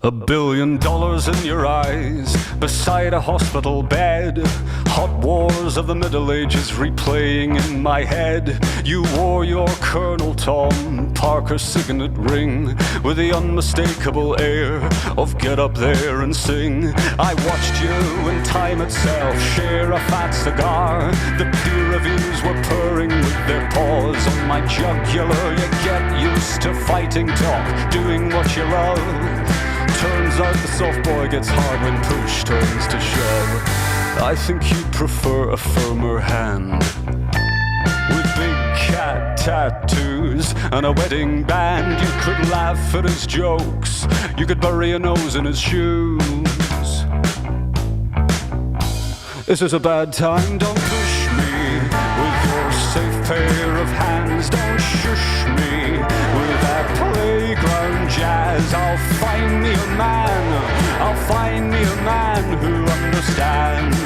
$1 billion in your eyes, beside a hospital bed. Hot wars of the Middle Ages replaying in my head. You wore your Colonel Tom Parker signet ring with the unmistakable air of get up there and sing. I watched you and time itself share a fat cigar. The peer reviews were purring with their paws on my jugular. You get used to fighting talk, doing what you love. Turns out the soft boy gets hard when push turns to shove. I think you'd prefer a firmer hand with big cat tattoos and a wedding band. You could laugh at his jokes, you could bury a nose in his shoes. This is a bad time, don't push me with your safe pair of hands. Don't shush me with that playground jazz. I'll find me a man, I'll find me a man who understands.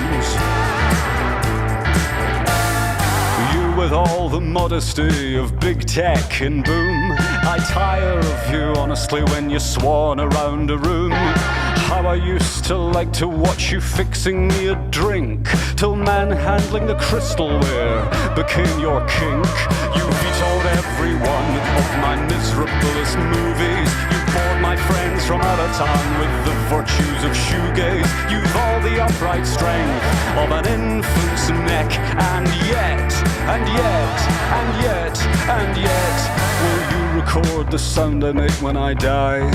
You with all the modesty of big tech and boom. I tire of you honestly when you swan around a room. How I used to like to watch you fixing me a drink, till manhandling the crystalware became your kink. You vetoed every one of my miserablest movies. You bored my friends from out of town with the virtues of shoegaze. You've all the upright strength of an infant's neck. And yet, and yet, and yet, and yet, will you record the sound I make when I die?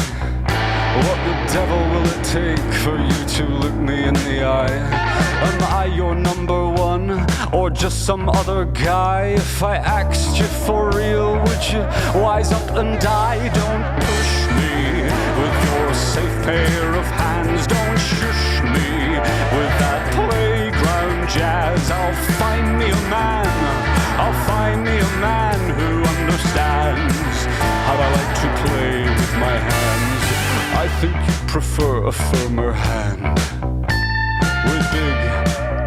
What the devil will it take for you to look me in the eye? Am I your number one, or just some other guy? If I asked you for real, would you wise up and die? Don't push me with your safe pair of hands. Don't shush me with that playground jazz. I'll find me a man, I'll find me a man who understands how I like to play with my hands. I think you prefer a firmer hand with big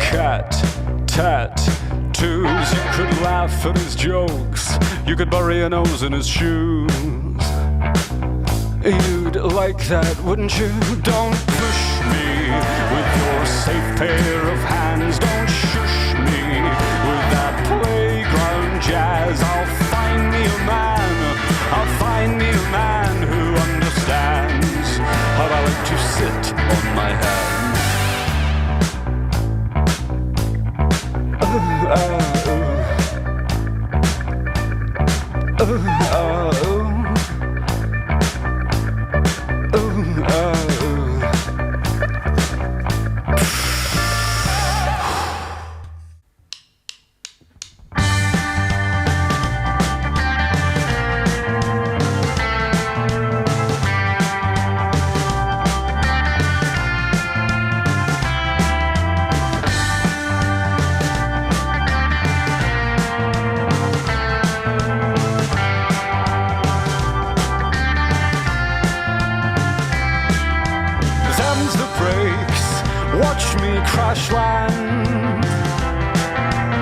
cat tattoos. You could laugh at his jokes, you could bury a nose in his shoes. You'd like that, wouldn't you? Don't push me with your safe pair of hands. Don't shush me with that playground jazz. I'll find me a man, I'll find me a man who understands how I like to sit on my hands. Watch me crash land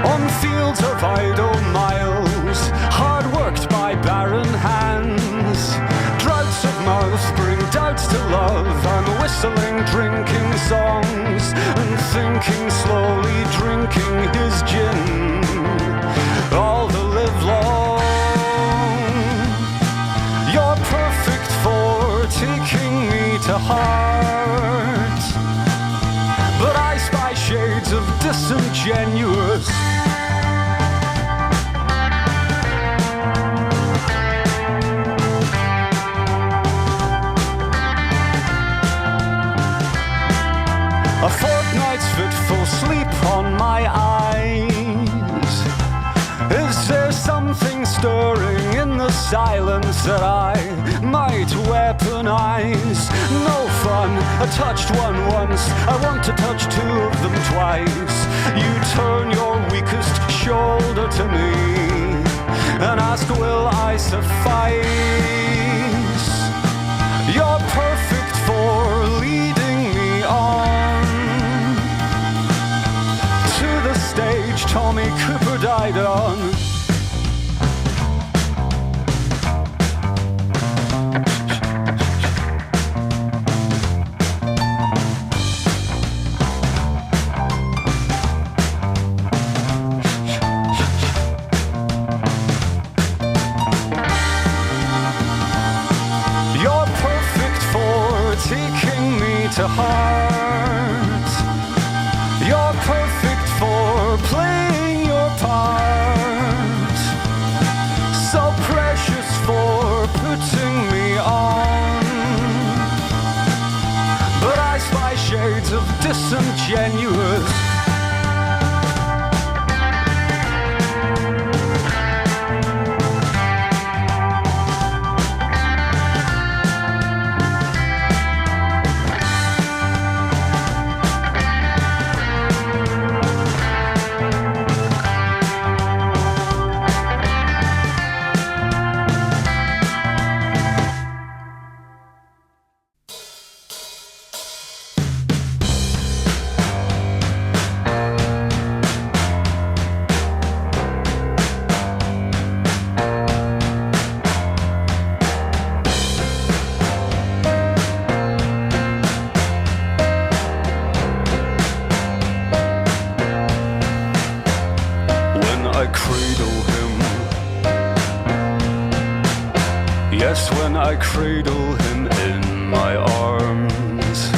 on fields of idle miles, hard worked by barren hands. Droughts of mouth bring doubts to love. I'm whistling, drinking songs and thinking slowly, drinking his gin all the live long. You're perfect for taking me to heart, but I spy shades of disingenuous. A fortnight's fitful sleep on my eyes. Is there something stirring in the silence that I might weaponize? No fun, I touched one once, I want to touch two of them twice. You turn your weakest shoulder to me and ask, will I suffice? You're perfect for leading me on to the stage Tommy Cooper died on. to heart. You're perfect for playing your part, so precious for putting me on. But I spy shades of disingenuous. Yes, when I cradle him in my arms,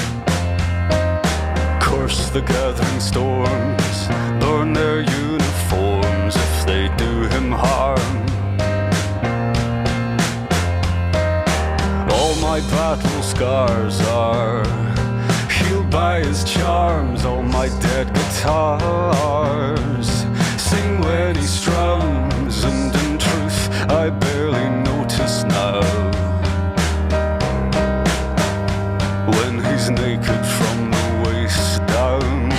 curse the gathering storms, burn their uniforms if they do him harm. All my battle scars are healed by his charms. All my dead guitars sing when he strums, and in truth I barely notice now when he's naked from the waist down.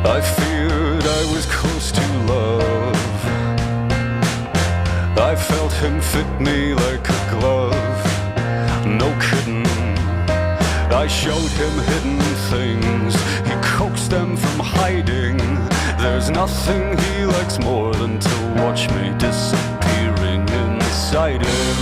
I feared I was close to love. I felt him fit me like a glove. No kidding, I showed him hidden things. He coaxed them from hiding. There's nothing he likes more than to watch me disappearing inside him.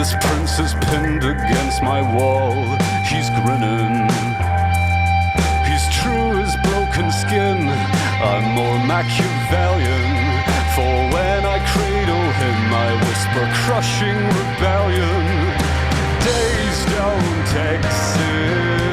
This prince is pinned against my wall. He's grinning. He's true as broken skin. I'm more Machiavellian. For when I cradle him, I whisper crushing rebellion. Days don't exist.